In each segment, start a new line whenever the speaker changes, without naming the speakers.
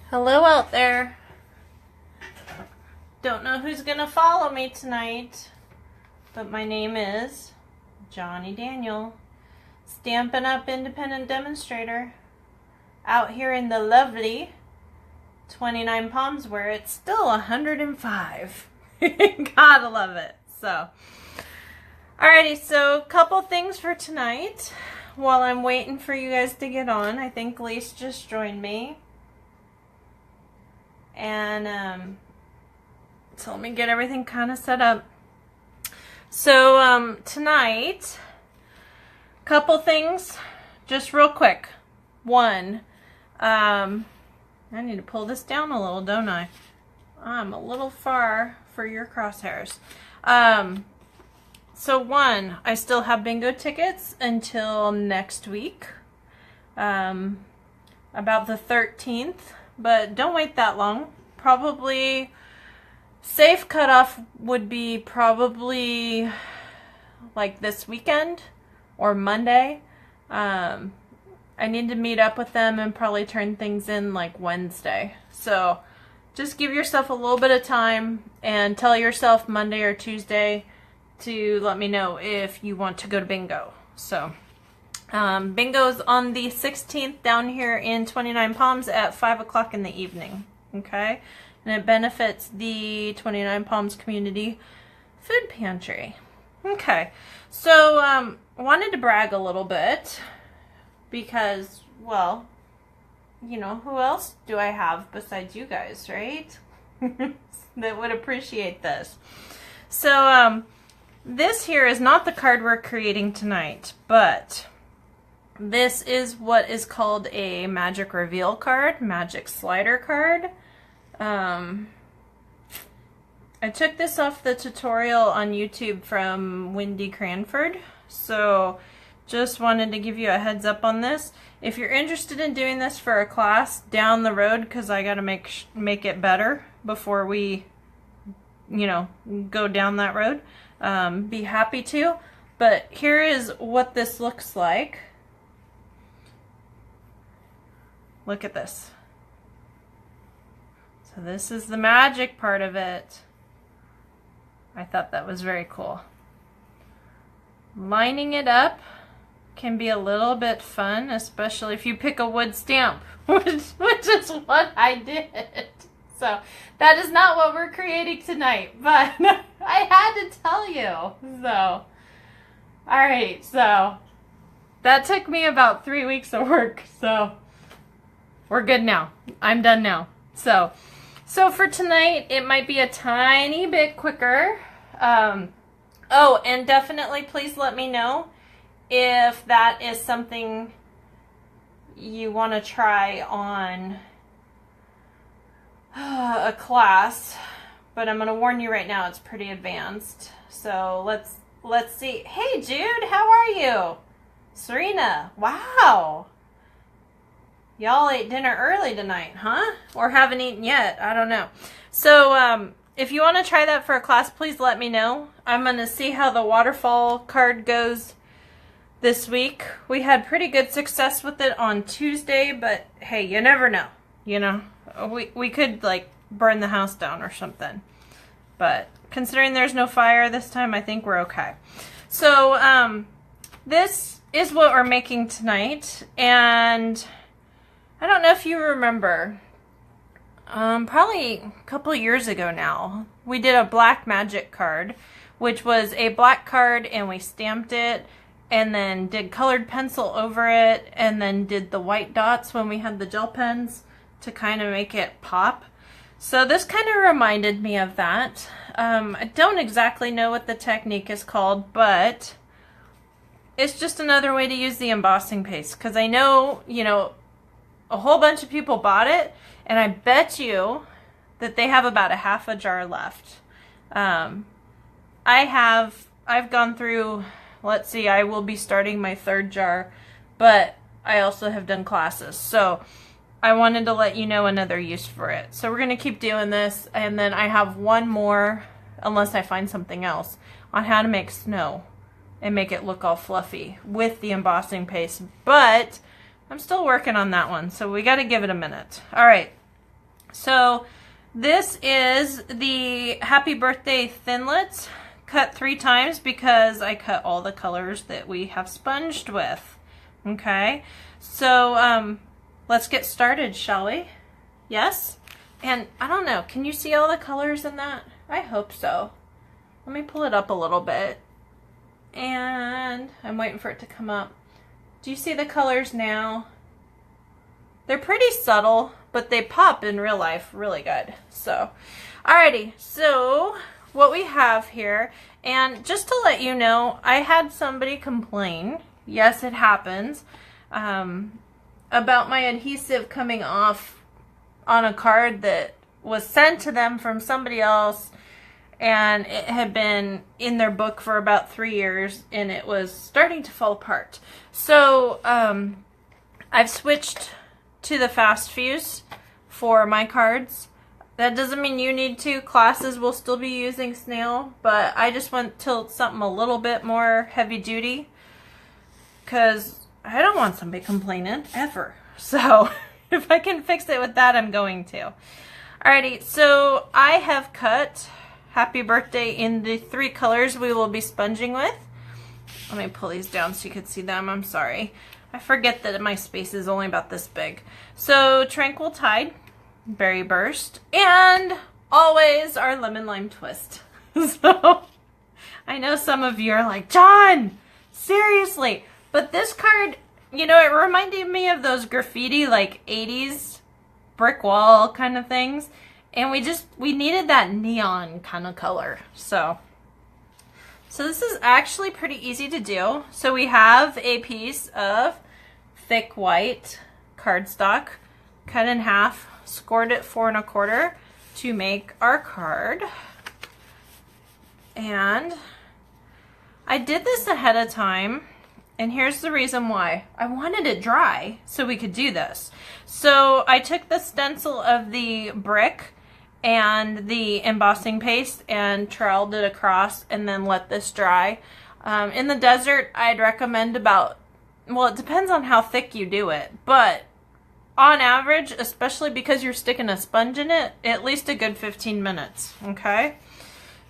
Hello out there. Don't know who's gonna follow me tonight, but my name is Johnny Daniel, Stampin' Up! Independent Demonstrator, out here in the lovely 29 Palms where it's still 105. Gotta love it. So, alrighty, so couple things for tonight while I'm waiting for you guys to get on. I think Lise just joined me. And so let me get everything kind of set up. So tonight, couple things, just real quick. One, I need to pull this down a little, don't I? I'm a little far for your crosshairs. So one, I still have bingo tickets until next week, about the 13th. But don't wait that long. Probably safe cutoff would be probably like this weekend or Monday. I need to meet up with them and probably turn things in like Wednesday. So just give yourself a little bit of time and tell yourself Monday or Tuesday to let me know if you want to go to bingo. So bingo's on the 16th down here in 29 Palms at 5 o'clock in the evening. Okay? And it benefits the 29 Palms Community Food Pantry. Okay. So, wanted to brag a little bit because, well, you know, who else do I have besides you guys, right? That would appreciate this. So, this here is not the card we're creating tonight, but this is what is called a magic reveal card, magic slider card. I took this off the tutorial on YouTube from Wendy Cranford, so just wanted to give you a heads up on this. If you're interested in doing this for a class down the road, because I got to make it better before we, you know, go down that road, be happy to. But here is what this looks like. Look at this. So this is the magic part of it. I thought that was very cool. Lining it up can be a little bit fun, especially if you pick a wood stamp, which is what I did. So that is not what we're creating tonight, but I had to tell you. So, alright, so that took me about 3 weeks of work, so we're good now. I'm done now. So for tonight, it might be a tiny bit quicker. Oh, and definitely please let me know if that is something you want to try on a class. But I'm going to warn you right now, it's pretty advanced. So let's see. Hey, Jude, how are you? Serena, wow. Y'all ate dinner early tonight, huh? Or haven't eaten yet. I don't know. So, if you want to try that for a class, please let me know. I'm going to see how the waterfall card goes this week. We had pretty good success with it on Tuesday, but hey, you never know. You know, we could, like, burn the house down or something. But considering there's no fire this time, I think we're okay. So, this is what we're making tonight. And I don't know if you remember, probably a couple years ago now, we did a black magic card, which was a black card and we stamped it and then did colored pencil over it and then did the white dots when we had the gel pens to kind of make it pop. So this kind of reminded me of that. I don't exactly know what the technique is called, but it's just another way to use the embossing paste because I know, you know, a whole bunch of people bought it, and I bet you that they have about a half a jar left. I've gone through, let's see, I will be starting my 3rd jar, but I also have done classes. So I wanted to let you know another use for it. So we're going to keep doing this, and then I have one more, unless I find something else, on how to make snow and make it look all fluffy with the embossing paste. But I'm still working on that one, so we got to give it a minute. All right, So this is the Happy Birthday Thinlits, cut 3 times because I cut all the colors that we have sponged with. Okay, so let's get started, shall we? Yes? And I don't know, can you see all the colors in that? I hope so. Let me pull it up a little bit. And I'm waiting for it to come up. Do you see the colors now? They're pretty subtle, but they pop in real life really good. So, alrighty, so what we have here, and just to let you know, I had somebody complain, yes it happens, about my adhesive coming off on a card that was sent to them from somebody else, and it had been in their book for about 3 years and it was starting to fall apart. So I've switched to the fast fuse for my cards. That doesn't mean you need to. Classes will still be using snail, but I just went to something a little bit more heavy duty because I don't want somebody complaining ever. So if I can fix it with that, I'm going to. Alrighty, so I have cut Happy Birthday in the 3 colors we will be sponging with. Let me pull these down so you can see them. I'm sorry. I forget that my space is only about this big. So Tranquil Tide, Berry Burst, and always our Lemon Lime Twist. So I know some of you are like, John, seriously. But this card, you know, it reminded me of those graffiti like 80s brick wall kind of things. And we needed that neon kind of color. So this is actually pretty easy to do. So we have a piece of thick white cardstock, cut in half, scored it 4 1/4 to make our card. And I did this ahead of time, and here's the reason why. I wanted it dry so we could do this. So I took the stencil of the brick and the embossing paste and troweled it across and then let this dry. In the desert, I'd recommend about, well, it depends on how thick you do it, but on average, especially because you're sticking a sponge in it, at least a good 15 minutes, okay?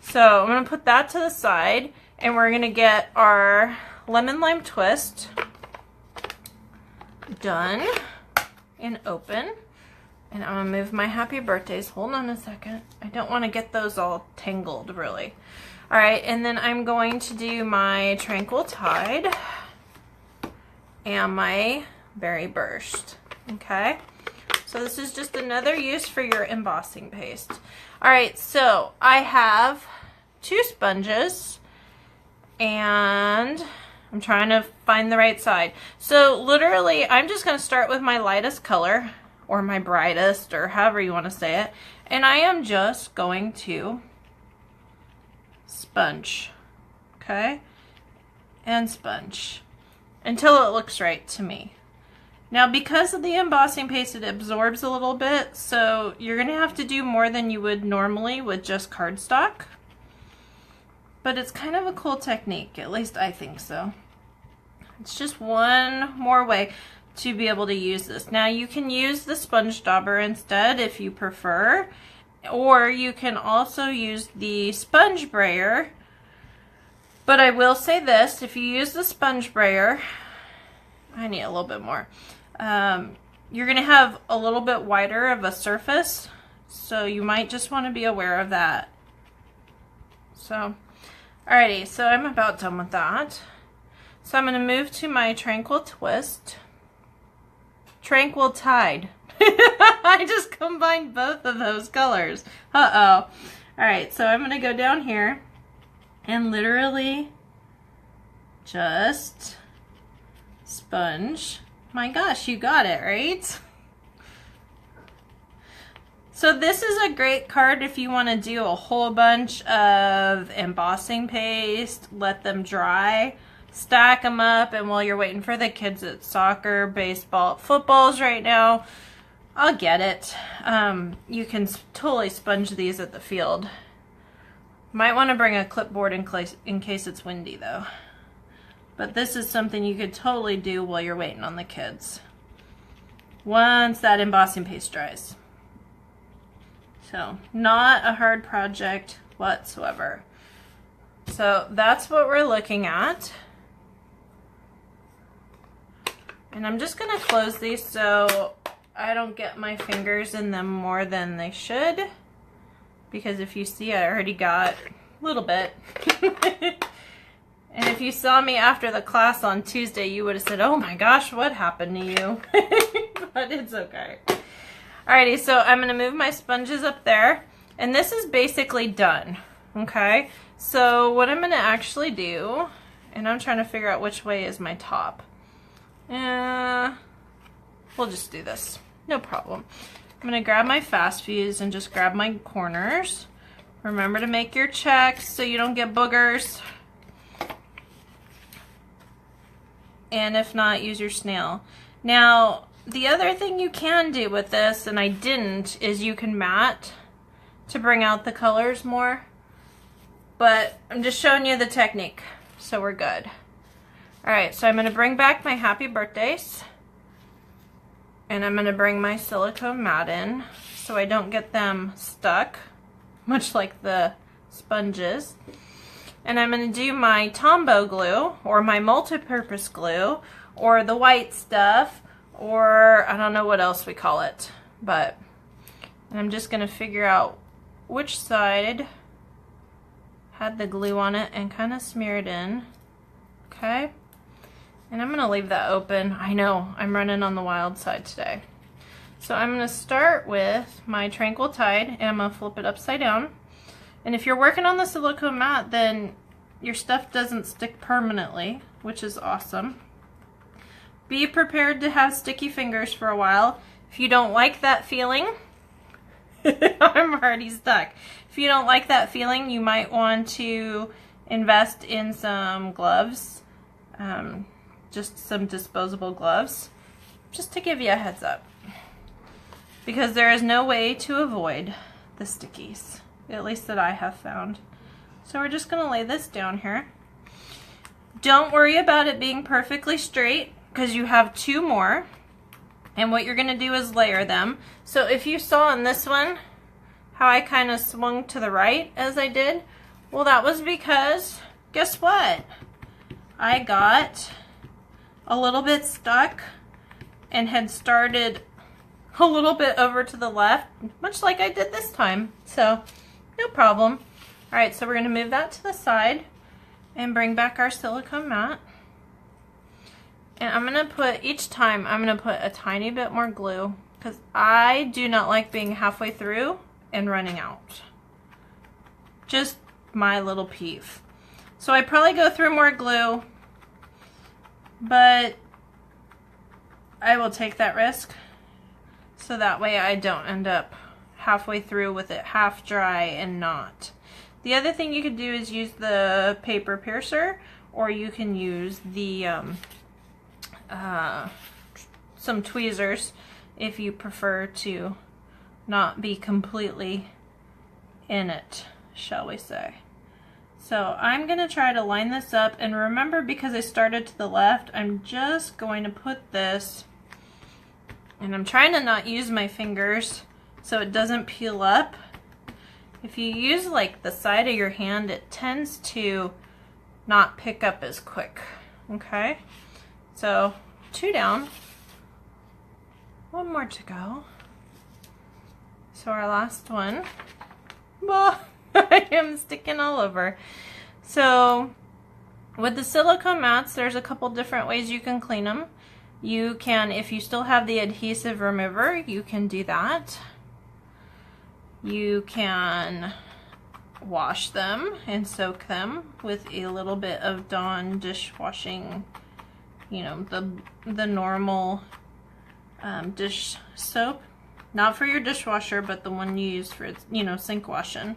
So I'm going to put that to the side, and we're going to get our Lemon Lime Twist done and open. And I'm going to move my Happy Birthdays. Hold on a second. I don't want to get those all tangled, really. Alright, and then I'm going to do my Tranquil Tide and my Berry Burst. Okay? So this is just another use for your embossing paste. Alright, so I have 2 sponges, and I'm trying to find the right side. So literally, I'm just going to start with my lightest color, or my brightest, or however you want to say it. And I am just going to sponge, okay? And sponge until it looks right to me. Now, because of the embossing paste, it absorbs a little bit, so you're gonna have to do more than you would normally with just cardstock. But it's kind of a cool technique, at least I think so. It's just one more way to be able to use this. Now you can use the sponge dauber instead if you prefer, or you can also use the sponge brayer. But I will say this, if you use the sponge brayer, I need a little bit more, you're gonna have a little bit wider of a surface, so you might just want to be aware of that. So alrighty, so I'm about done with that. So I'm going to move to my Tranquil Twist. Tranquil Tide. I just combined both of those colors. Uh-oh. Alright, so I'm going to go down here and literally just sponge. My gosh, you got it, right? So this is a great card if you want to do a whole bunch of embossing paste, let them dry, stack them up, and while you're waiting for the kids at soccer, baseball, footballs right now, I'll get it. You can totally sponge these at the field. Might want to bring a clipboard in case it's windy though. But this is something you could totally do while you're waiting on the kids. Once that embossing paste dries. So not a hard project whatsoever. So that's what we're looking at. And I'm just gonna close these so I don't get my fingers in them more than they should. Because if you see, I already got a little bit. And if you saw me after the class on Tuesday, you would have said, oh my gosh, what happened to you? But it's okay. Alrighty, so I'm gonna move my sponges up there. And this is basically done, okay? So what I'm gonna actually do, and I'm trying to figure out which way is my top. We'll just do this, no problem. I'm gonna grab my fast fuse and just grab my corners. Remember to make your checks so you don't get boogers. And if not, use your snail. Now, the other thing you can do with this, and I didn't, is you can mat to bring out the colors more. But I'm just showing you the technique, so we're good. Alright, so I'm going to bring back my happy birthdays. And I'm going to bring my silicone mat in so I don't get them stuck, much like the sponges. And I'm going to do my Tombow glue, or my multi-purpose glue, or the white stuff, or I don't know what else we call it. But and I'm just going to figure out which side had the glue on it and kind of smear it in. Okay? And I'm going to leave that open. I know, I'm running on the wild side today. So I'm going to start with my Tranquil Tide, and I'm going to flip it upside down. And if you're working on the silicone mat, then your stuff doesn't stick permanently, which is awesome. Be prepared to have sticky fingers for a while. If you don't like that feeling, I'm already stuck. If you don't like that feeling, you might want to invest in some gloves, just some disposable gloves, just to give you a heads up. Because there is no way to avoid the stickies, at least that I have found. So we're just going to lay this down here. Don't worry about it being perfectly straight, because you have two more. And what you're going to do is layer them. So if you saw in this one how I kind of swung to the right as I did, well, that was because, guess what? I got a little bit stuck and had started a little bit over to the left, much like I did this time. So, no problem. All right, so we're going to move that to the side and bring back our silicone mat. And I'm going to put, each time, I'm going to put a tiny bit more glue, because I do not like being halfway through and running out. Just my little peeve. So I probably go through more glue, but I will take that risk, so that way I don't end up halfway through with it half dry and not. The other thing you could do is use the paper piercer, or you can use the some tweezers if you prefer to not be completely in it, shall we say. So I'm going to try to line this up, and remember, because I started to the left, I'm just going to put this, and I'm trying to not use my fingers so it doesn't peel up. If you use like the side of your hand, it tends to not pick up as quick. Okay, so 2 down, 1 more to go. So our last one, well, I am sticking all over. So with the silicone mats, there's a couple different ways you can clean them. You can, if you still have the adhesive remover, you can do that. You can wash them and soak them with a little bit of Dawn dishwashing, you know, the normal dish soap. Not for your dishwasher, but the one you use for, you know, sink washing.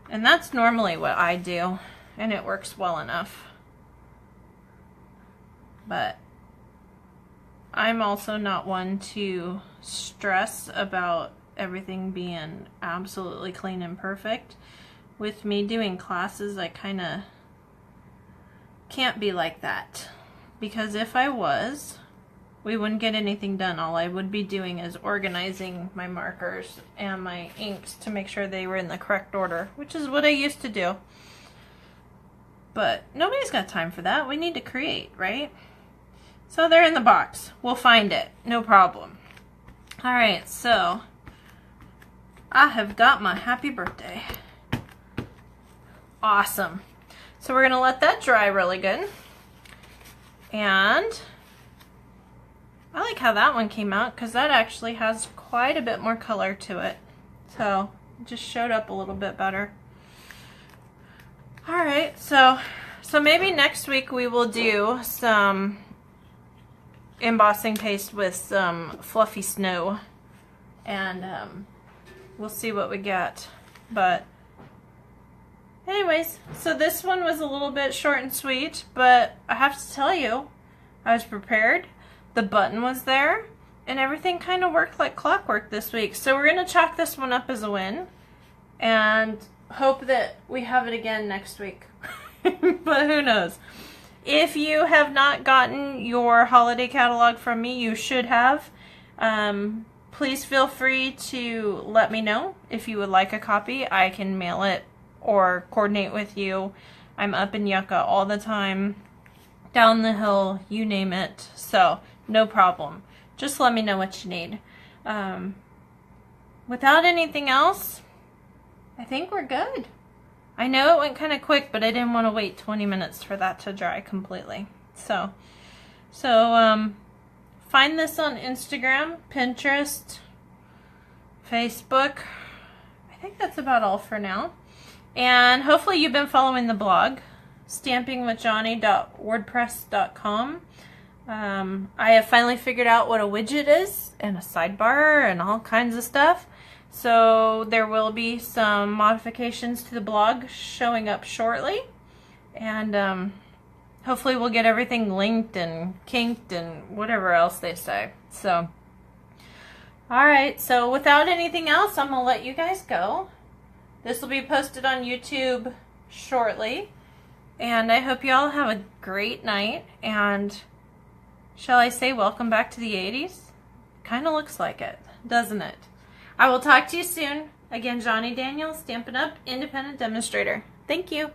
And that's normally what I do, and it works well enough. But I'm also not one to stress about everything being absolutely clean and perfect. With me doing classes, I kind of can't be like that. Because if I was, we wouldn't get anything done. All I would be doing is organizing my markers and my inks to make sure they were in the correct order, which is what I used to do. But nobody's got time for that. We need to create, right? So they're in the box. We'll find it. No problem. All right, so I have got my happy birthday. Awesome. So we're going to let that dry really good. And I like how that one came out because that actually has quite a bit more color to it. So it just showed up a little bit better. All right, so maybe next week we will do some embossing paste with some fluffy snow, and we'll see what we get. But anyways, so this one was a little bit short and sweet, but I have to tell you, I was prepared. The button was there, and everything kind of worked like clockwork this week. So we're going to chalk this one up as a win, and hope that we have it again next week. But who knows? If you have not gotten your holiday catalog from me, you should have. Please feel free to let me know if you would like a copy. I can mail it or coordinate with you. I'm up in Yucca all the time, down the hill, you name it. So no problem. Just let me know what you need. Without anything else, I think we're good. I know it went kind of quick, but I didn't want to wait 20 minutes for that to dry completely. So find this on Instagram, Pinterest, Facebook. I think that's about all for now. And hopefully you've been following the blog, stampingwithjohnny.wordpress.com. I have finally figured out what a widget is, and a sidebar, and all kinds of stuff. So there will be some modifications to the blog showing up shortly, and hopefully we'll get everything linked and kinked and whatever else they say. So alright, so without anything else, I'm going to let you guys go. This will be posted on YouTube shortly, and I hope you all have a great night, and shall I say welcome back to the 80s? Kind of looks like it, doesn't it? I will talk to you soon. Again, Johnny Daniels, Stampin' Up! Independent Demonstrator. Thank you.